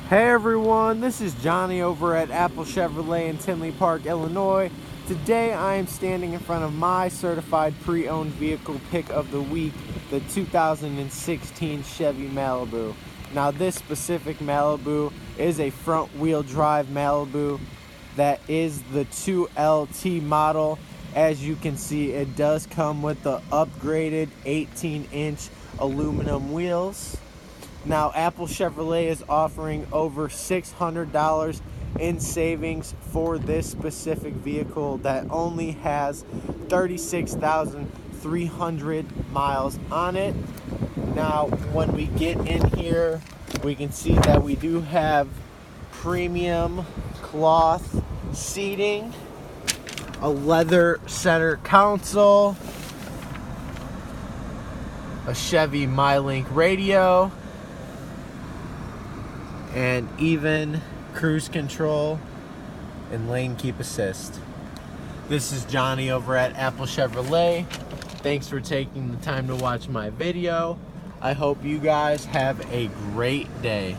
Hey everyone, this is Johnny over at Apple Chevrolet in Tinley Park, Illinois. Today I am standing in front of my certified pre-owned vehicle pick of the week, the 2016 Chevy Malibu. Now this specific Malibu is a front wheel drive Malibu that is the 2LT model. As you can see, it does come with the upgraded 18-inch aluminum wheels. Now, Apple Chevrolet is offering over $600 in savings for this specific vehicle that only has 36,300 miles on it. Now, when we get in here, we can see that we do have premium cloth seating, a leather center console, a Chevy MyLink radio, and even cruise control and lane keep assist. This is Johnny over at Apple Chevrolet. Thanks for taking the time to watch my video. I hope you guys have a great day.